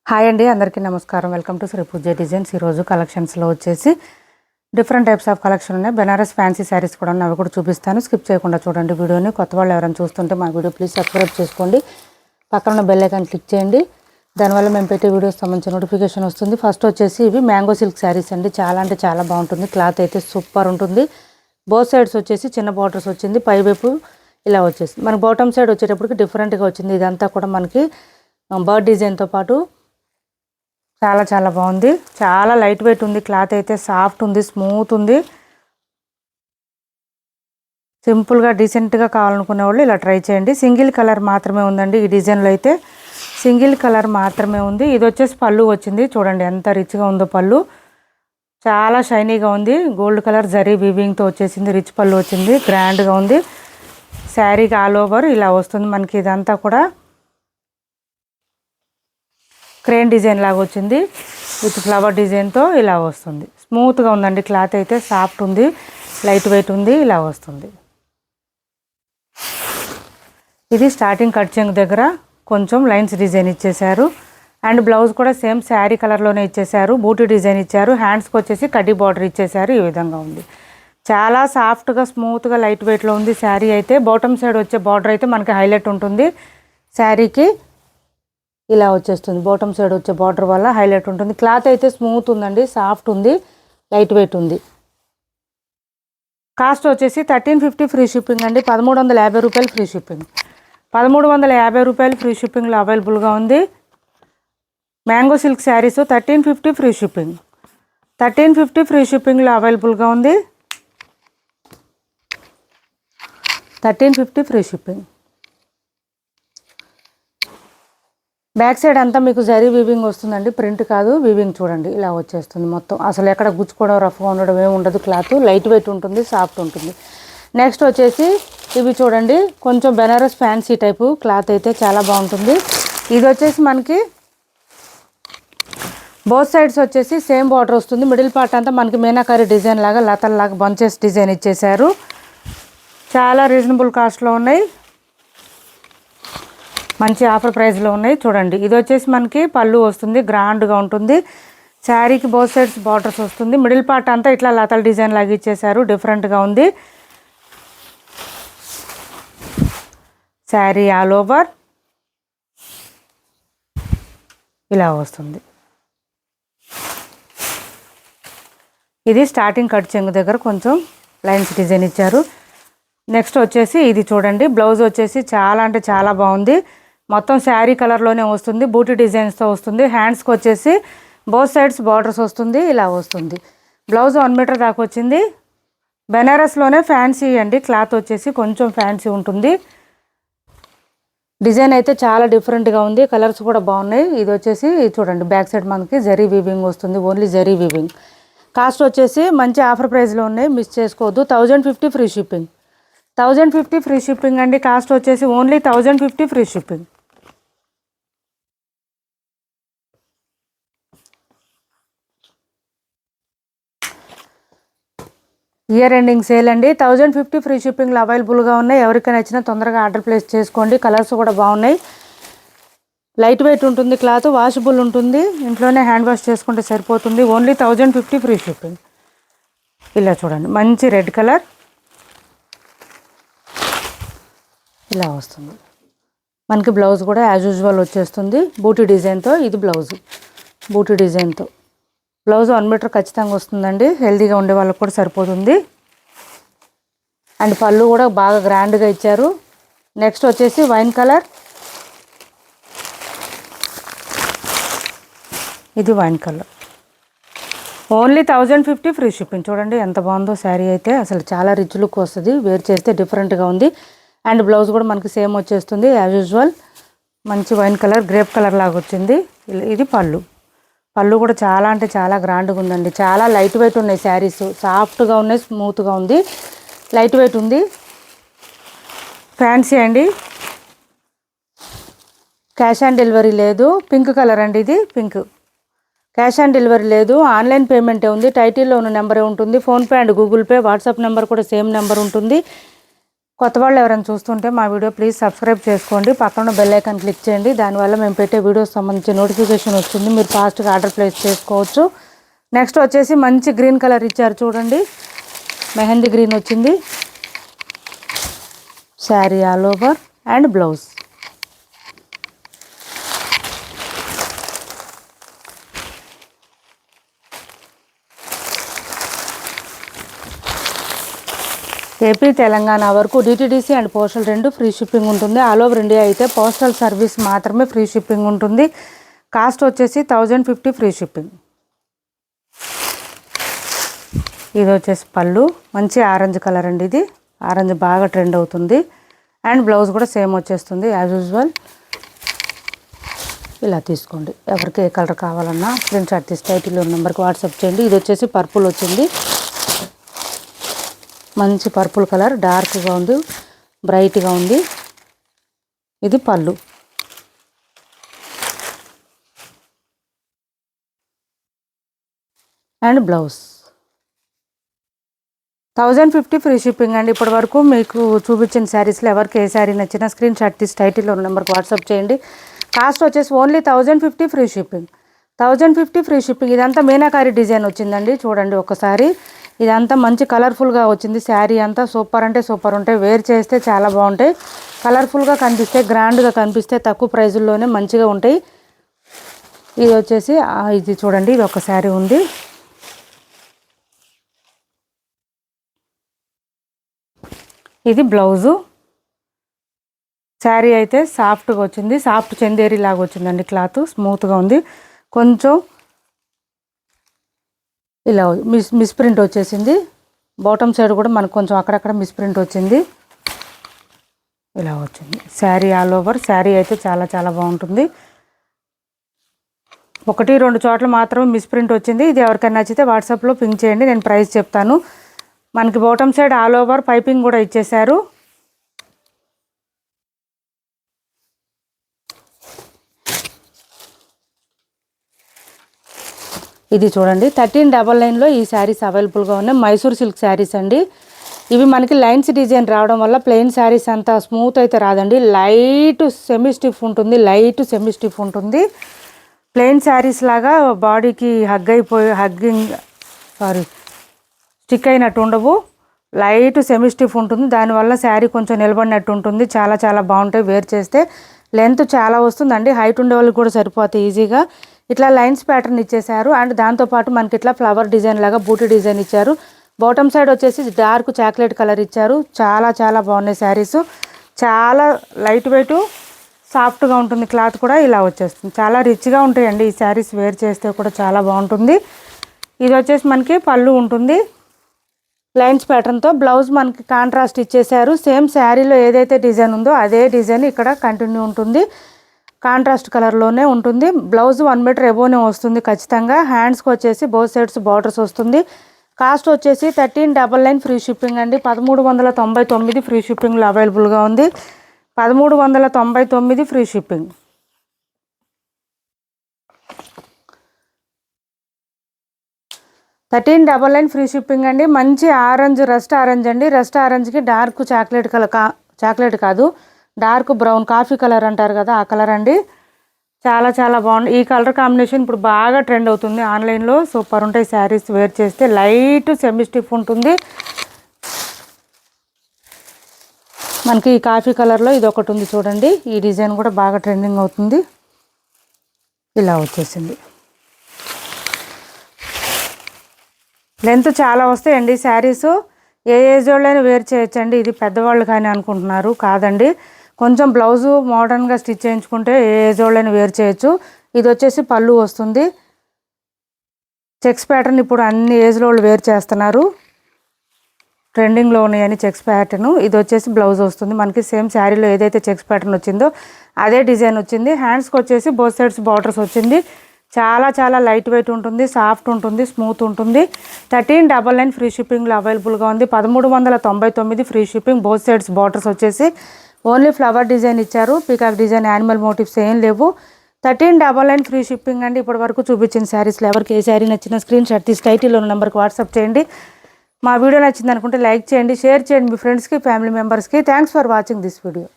Hi అండి, అందరికీ నమస్కారం. Welcome to Sri Pooja designs. ఈరోజు కలెక్షన్స్లో వచ్చేసి డిఫరెంట్ టైప్స్ ఆఫ్ కలెక్షన్ ఉన్నాయి. బెనారస్ ఫ్యాన్సీ శారీస్ కూడా ఉన్నాయి, అవి కూడా చూపిస్తాను. స్కిప్ చేయకుండా చూడండి వీడియోని. కొత్త వాళ్ళు ఎవరైనా చూస్తుంటే మా వీడియో ప్లీజ్ సబ్స్క్రైబ్ చేసుకోండి. పక్కన ఉన్న బెల్ ఐకాన్ క్లిక్ చేయండి. దానివల్ల మేము పెట్టే వీడియోస్ సంబంధించిన నోటిఫికేషన్ వస్తుంది. ఫస్ట్ వచ్చేసి ఇవి మ్యాంగో సిల్క్ శారీస్ అండి. చాలా అంటే చాలా బాగుంటుంది. క్లాత్ అయితే సూపర్ ఉంటుంది. బోత్ సైడ్స్ వచ్చేసి చిన్న బార్డర్స్ వచ్చింది. పైవైపు ఇలా వచ్చేసి మనకి బాటమ్ సైడ్ వచ్చేటప్పటికి డిఫరెంట్గా వచ్చింది. ఇదంతా కూడా మనకి బర్డ్ డిజైన్తో పాటు చాలా చాలా బాగుంది. చాలా లైట్ వెయిట్ ఉంది. క్లాత్ అయితే సాఫ్ట్ ఉంది, స్మూత్ ఉంది. సింపుల్గా డీసెంట్గా కావాలనుకునే వాళ్ళు ఇలా ట్రై చేయండి. సింగిల్ కలర్ మాత్రమే ఉందండి ఈ డిజైన్లో అయితే. సింగిల్ కలర్ మాత్రమే ఉంది. ఇది వచ్చేసి పళ్ళు వచ్చింది. చూడండి ఎంత రిచ్గా ఉందో పళ్ళు. చాలా షైనీగా ఉంది. గోల్డ్ కలర్ జరీ వీవింగ్తో వచ్చేసింది. రిచ్ పళ్ళు వచ్చింది. గ్రాండ్గా ఉంది. శారీకి ఆల్ ఓవర్ ఇలా వస్తుంది మనకి. ఇదంతా కూడా క్రేన్ డిజైన్ లాగా వచ్చింది. విత్ ఫ్లవర్ డిజైన్తో ఇలా వస్తుంది. స్మూత్గా ఉందండి. క్లాత్ అయితే సాఫ్ట్ ఉంది, లైట్ వెయిట్ ఉంది. ఇలా వస్తుంది. ఇది స్టార్టింగ్ కట్ చెంగు దగ్గర కొంచెం లైన్స్ డిజైన్ ఇచ్చేశారు. అండ్ బ్లౌజ్ కూడా సేమ్ శారీ కలర్లోనే ఇచ్చేశారు. బూటీ డిజైన్ ఇచ్చారు. హ్యాండ్స్కి వచ్చేసి కడ్డీ బార్డర్ ఇచ్చేశారు. ఈ విధంగా ఉంది. చాలా సాఫ్ట్గా స్మూత్గా లైట్ వెయిట్లో ఉంది శారీ అయితే. బాటమ్ సైడ్ వచ్చే బార్డర్ అయితే మనకి హైలైట్ ఉంటుంది. శారీకి ఇలా వచ్చేస్తుంది. బాటమ్ సైడ్ వచ్చే బార్డర్ వల్ల హైలైట్ ఉంటుంది. క్లాత్ అయితే స్మూత్ ఉందండి, సాఫ్ట్ ఉంది, లైట్ వెయిట్ ఉంది. కాస్ట్ వచ్చేసి 1350 ఫ్రీ షిప్పింగ్ అండి. 1350 రూపాయలు ఫ్రీ షిప్పింగ్. 1350 రూపాయలు ఫ్రీ షిప్పింగ్లో అవైలబుల్గా ఉంది. Mango silk saris 1350 free shipping. 1350 free షిప్పింగ్లో అవైలబుల్గా ఉంది. 1350 ఫ్రీ షిప్పింగ్. బ్యాక్ సైడ్ అంతా మీకు జరీ వీవింగ్ వస్తుందండి, ప్రింట్ కాదు, వీవింగ్ చూడండి ఇలా వచ్చేస్తుంది మొత్తం. అసలు ఎక్కడ గుచ్చుకోవడం, రఫ్గా ఉండడం ఏమి ఉండదు. క్లాత్ లైట్ వెయిట్ ఉంటుంది, సాఫ్ట్ ఉంటుంది. నెక్స్ట్ వచ్చేసి ఇవి చూడండి, కొంచెం బెనారస్ ఫ్యాన్సీ టైపు. క్లాత్ అయితే చాలా బాగుంటుంది. ఇది వచ్చేసి మనకి బోత్ సైడ్స్ వచ్చేసి సేమ్ బార్డర్ వస్తుంది. మిడిల్ పార్ట్ అంతా మనకి మీనాకారి డిజైన్ లాగా, లతల్లాగా బంచెస్ డిజైన్ ఇచ్చేశారు. చాలా రీజనబుల్ కాస్ట్లో ఉన్నాయి. మంచి ఆఫర్ ప్రైస్లో ఉన్నాయి. చూడండి, ఇది వచ్చేసి మనకి పళ్ళు వస్తుంది, గ్రాండ్గా ఉంటుంది. శారీకి బోత్ సైడ్స్ బార్డర్స్ వస్తుంది. మిడిల్ పార్ట్ అంతా ఇట్లా లతల్ డిజైన్ లాగా ఇచ్చేసారు. డిఫరెంట్గా ఉంది. శారీ ఆల్ ఓవర్ ఇలా వస్తుంది. ఇది స్టార్టింగ్ కట్ చెంగు దగ్గర కొంచెం లైన్స్ డిజైన్ ఇచ్చారు. నెక్స్ట్ వచ్చేసి ఇది చూడండి, బ్లౌజ్ వచ్చేసి చాలా అంటే చాలా బాగుంది. మొత్తం శారీ కలర్లోనే వస్తుంది. బూటీ డిజైన్స్తో వస్తుంది. హ్యాండ్స్కి వచ్చేసి బోత్ సైడ్స్ బార్డర్స్ వస్తుంది. ఇలా వస్తుంది. బ్లౌజ్ 1 మీటర్ దాకా వచ్చింది. బెనారస్లోనే ఫ్యాన్సీ అండి. క్లాత్ వచ్చేసి కొంచెం ఫ్యాన్సీ ఉంటుంది. డిజైన్ అయితే చాలా డిఫరెంట్గా ఉంది. కలర్స్ కూడా బాగున్నాయి. ఇది వచ్చేసి చూడండి, బ్యాక్ సైడ్ మనకి జరీ వీవింగ్ వస్తుంది. Only zari weaving. కాస్ట్ వచ్చేసి మంచి ఆఫర్ ప్రైస్లో ఉన్నాయి, మిస్ చేసుకోవద్దు. 1050 ఫ్రీ షిప్పింగ్. 1050 ఫ్రీ షిప్పింగ్ అండి. కాస్ట్ వచ్చేసి only 1050 free shipping. Year ending sale అండి. 1050 ఫ్రీ షిప్పింగ్లో అవైలబుల్గా ఉన్నాయి. ఎవరికైనా నచ్చినా తొందరగా ఆర్డర్ ప్లేస్ చేసుకోండి. కలర్స్ కూడా బాగున్నాయి. లైట్ వెయిట్ ఉంటుంది. క్లాత్ వాషబుల్ ఉంటుంది. ఇంట్లోనే హ్యాండ్ వాష్ చేసుకుంటే సరిపోతుంది. Only 1050 free shipping. ఇలా చూడండి, మంచి రెడ్ కలర్ ఇలా వస్తుంది. మనకి బ్లౌజ్ కూడా యాజ్ యూజువల్ వచ్చేస్తుంది బూటీ డిజైన్తో. ఇది బ్లౌజ్ బూటీ డిజైన్తో. బ్లౌజ్ 1 మీటర్ ఖచ్చితంగా వస్తుందండి. హెల్తీగా ఉండే వాళ్ళకి కూడా సరిపోతుంది. అండ్ పళ్ళు కూడా బాగా గ్రాండ్గా ఇచ్చారు. నెక్స్ట్ వచ్చేసి వైన్ కలర్. ఇది wine colour. Only 1050 free shipping. చూడండి ఎంత బాగుందో శారీ అయితే. అసలు చాలా రిచ్ లుక్ వస్తుంది. వేర్ చేస్తే డిఫరెంట్గా ఉంది. అండ్ బ్లౌజ్ కూడా మనకి సేమ్ వచ్చేస్తుంది యాజ్ యూజువల్. మంచి వైన్ కలర్, గ్రేప్ కలర్ లాగా వచ్చింది. ఇది పళ్ళు. పళ్ళు కూడా చాలా అంటే చాలా గ్రాండ్గా ఉందండి. చాలా లైట్ వెయిట్ ఉన్నాయి శారీస్. సాఫ్ట్గా ఉన్నాయి, స్మూత్గా ఉంది, లైట్ వెయిట్ ఉంది. ఫ్యాన్సీ అండి. క్యాష్ ఆన్ డెలివరీ లేదు. పింక్ కలర్ అండి, ఇది పింక్. క్యాష్ ఆన్ డెలివరీ లేదు. ఆన్లైన్ పేమెంటే ఉంది. టైటిల్లో ఉన్న నెంబరే ఉంటుంది. PhonePe and Google pay, WhatsApp number కూడా సేమ్ నెంబర్ ఉంటుంది. కొత్త వాళ్ళు ఎవరైనా చూస్తుంటే మా వీడియో ప్లీజ్ సబ్స్క్రైబ్ చేసుకోండి, పక్కన బెల్ ఐకాన్ క్లిక్ చేయండి. దానివల్ల మేము పెట్టే వీడియోస్ సంబంధించి నోటిఫికేషన్ వస్తుంది, మీరు ఫాస్ట్గా ఆర్డర్ ప్లేస్ చేసుకోవచ్చు. నెక్స్ట్ వచ్చేసి మంచి గ్రీన్ కలర్ ఇచ్చారు చూడండి, మెహందీ గ్రీన్ వచ్చింది. Sari all over and blouse. AP Telangana వరకు డిటీడీసీ అండ్ పోస్టల్ రెండు ఫ్రీ షిప్పింగ్ ఉంటుంది. ఆల్ ఓవర్ ఇండియా అయితే పోస్టల్ సర్వీస్ మాత్రమే ఫ్రీ షిప్పింగ్ ఉంటుంది. కాస్ట్ వచ్చేసి 1050 ఫ్రీ షిప్పింగ్. ఇది వచ్చేసి పళ్ళు, మంచి ఆరెంజ్ కలర్ అండి. ఇది ఆరెంజ్ బాగా ట్రెండ్ అవుతుంది. అండ్ బ్లౌజ్ కూడా సేమ్ వచ్చేస్తుంది యాజ్ యూజువల్. ఇలా తీసుకోండి. ఎవరికి ఏ కలర్ కావాలన్నా స్క్రీన్ షాట్ తీసి టైటిల్లో నెంబర్కి వాట్సాప్ చేయండి. ఇది వచ్చేసి పర్పుల్ వచ్చింది, మంచి పర్పుల్ కలర్, డార్క్గా ఉంది, బ్రైట్గా ఉంది. ఇది పళ్ళు. And blouse. 1050 ఫ్రీ షిప్పింగ్ అండి. ఇప్పటి వరకు మీకు చూపించిన శారీస్లో ఎవరికి ఏ శారీ నచ్చినా స్క్రీన్ షాట్ తీసి టైటిల్లో నెంబర్కి వాట్సాప్ చేయండి. కాస్ట్ వచ్చేసి only 1050 free shipping. 1050 free shipping. ఇదంతా మీనాకారి డిజైన్ వచ్చిందండి, చూడండి ఒకసారి. ఇదంతా మంచి కలర్ఫుల్గా వచ్చింది. శారీ అంతా సూపర్ అంటే సూపర్ ఉంటాయి. వేర్ చేస్తే చాలా బాగుంటాయి. కలర్ఫుల్గా కనిపిస్తే, గ్రాండ్గా కనిపిస్తే, తక్కువ ప్రైజుల్లోనే మంచిగా ఉంటాయి. ఇది వచ్చేసి ఇది చూడండి, ఇది ఒక శారీ ఉంది. ఇది బ్లౌజు. శారీ అయితే సాఫ్ట్గా వచ్చింది, సాఫ్ట్ చందేరి లాగా వచ్చిందండి. క్లాత్ స్మూత్గా ఉంది. కొంచెం ఇలా మిస్ప్రింట్ వచ్చేసింది. బాటమ్ సైడ్ కూడా మనకు కొంచెం అక్కడక్కడ మిస్ప్రింట్ వచ్చింది. ఇలా వచ్చింది శారీ ఆల్ ఓవర్. శారీ అయితే చాలా చాలా బాగుంటుంది. 1-2 చోట్ల మాత్రమే మిస్ప్రింట్ వచ్చింది. ఇది ఎవరికైనా నచ్చితే వాట్సాప్లో పింక్ చేయండి, నేను ప్రైస్ చెప్తాను. మనకి bottom side all over piping కూడా ఇచ్చేశారు. ఇది చూడండి 1399లో ఈ శారీస్ అవైలబుల్గా ఉన్నాయి. మైసూర్ సిల్క్ శారీస్ అండి. ఇవి మనకి లైన్స్ డిజైన్ రావడం వల్ల ప్లెయిన్ శారీస్ అంతా స్మూత్ అయితే రాదండి, లైట్ సెమీ స్టిఫ్ ఉంటుంది. ప్లెయిన్ శారీస్ లాగా బాడీకి స్టిక్ అయినట్టు ఉండవు, లైట్ సెమీ స్టిఫ్ ఉంటుంది. దానివల్ల శారీ కొంచెం నిలబడినట్టు ఉంటుంది. చాలా చాలా బాగుంటాయి వేర్ చేస్తే. లెంత్ చాలా వస్తుందండి, హైట్ ఉండే వాళ్ళకి కూడా సరిపోతాయి ఈజీగా. ఇట్లా లైన్స్ ప్యాటర్న్ ఇచ్చేసారు. అండ్ దాంతోపాటు మనకి ఇట్లా ఫ్లవర్ డిజైన్ లాగా బూటీ డిజైన్ ఇచ్చారు. బాటమ్ సైడ్ వచ్చేసి డార్క్ చాక్లెట్ కలర్ ఇచ్చారు. చాలా చాలా బాగున్నాయి శారీస్. చాలా లైట్ వెయిట్, సాఫ్ట్గా ఉంటుంది. క్లాత్ కూడా ఇలా వచ్చేస్తుంది. చాలా రిచ్గా ఉంటాయండి ఈ శారీస్. వేర్ చేస్తే కూడా చాలా బాగుంటుంది. ఇది వచ్చేసి మనకి పళ్ళు ఉంటుంది లైన్స్ ప్యాటర్న్తో. బ్లౌజ్ మనకి కాంట్రాస్ట్ ఇచ్చేసారు. సేమ్ శారీలో ఏదైతే డిజైన్ ఉందో అదే డిజైన్ ఇక్కడ కంటిన్యూ ఉంటుంది. కాంట్రాస్ట్ కలర్లోనే ఉంటుంది. బ్లౌజ్ 1 మీటర్ ఎబోనే వస్తుంది ఖచ్చితంగా. హ్యాండ్స్కి వచ్చేసి బోత్ సైడ్స్ బార్డర్స్ వస్తుంది. కాస్ట్ వచ్చేసి 1399 ఫ్రీ షిప్పింగ్ అండి. 1399 ఫ్రీ షిప్పింగ్లో అవైలబుల్గా ఉంది. 1399 ఫ్రీ షిప్పింగ్. ఫ్రీ షిప్పింగ్ అండి. మంచి ఆరెంజ్, రస్ట్ ఆరెంజ్ అండి. రస్ట్ ఆరెంజ్కి డార్క్ చాక్లెట్ కలర్, చాక్లెట్ కాదు డార్క్ బ్రౌన్, కాఫీ కలర్ అంటారు కదా ఆ కలర్ అండి. చాలా చాలా బాగుంది. ఈ కలర్ కాంబినేషన్ ఇప్పుడు బాగా ట్రెండ్ అవుతుంది ఆన్లైన్లో. సూపర్ ఉంటాయి శారీస్ వేర్ చేస్తే. లైట్ సెమీ స్టిఫ్ ఉంటుంది. మనకి ఈ కాఫీ కలర్లో ఇది ఒకటి ఉంది చూడండి. ఈ డిజైన్ కూడా బాగా ట్రెండింగ్ అవుతుంది. ఇలా వచ్చేసింది. లెంత్ చాలా వస్తాయండి శారీస్. ఏ ఏజ్ వాళ్ళైనా వేర్ చేయొచ్చండి. ఇది పెద్దవాళ్ళు కానీ అనుకుంటున్నారు, కాదండి. కొంచెం బ్లౌజు మోడర్న్గా స్టిచ్ చేయించుకుంటే ఏ ఏజ్ వాళ్ళైనా వేర్ చేయొచ్చు. ఇది వచ్చేసి పళ్ళు వస్తుంది. చెక్స్ ప్యాటర్న్ ఇప్పుడు అన్ని ఏజ్లో వాళ్ళు వేర్ చేస్తున్నారు. ట్రెండింగ్లో ఉన్నాయని చెక్స్ ప్యాటర్న్. ఇది వచ్చేసి బ్లౌజ్ వస్తుంది మనకి. సేమ్ శారీలో ఏదైతే చెక్స్ ప్యాటర్న్ వచ్చిందో అదే డిజైన్ వచ్చింది. హ్యాండ్స్కి వచ్చేసి బోత్ సైడ్స్ బార్డర్స్ వచ్చింది. చాలా చాలా లైట్ వెయిట్ ఉంటుంది, సాఫ్ట్ ఉంటుంది, స్మూత్ ఉంటుంది. 1399 ఫ్రీ షిప్పింగ్లో అవైలబుల్గా ఉంది. 1399 free shipping. Both sides borders వచ్చేసి ఓన్లీ ఫ్లవర్ డిజైన్ ఇచ్చారు. పీకాక్ డిజైన్, యానిమల్ మోటివ్స్ ఏం లేవు. 1399 ఫ్రీ షిప్పింగ్ అండి. ఇప్పటి వరకు చూపించిన శారీస్లో ఎవరికి ఏ శారీ నచ్చినా స్క్రీన్ షాట్ తీసి టైటిల్లో ఉన్న నెంబర్కి వాట్సాప్ చేయండి. మా వీడియో నచ్చింది అనుకుంటే లైక్ చేయండి, షేర్ చేయండి మీ ఫ్రెండ్స్కి, ఫ్యామిలీ మెంబర్స్కి. Thanks for watching this video.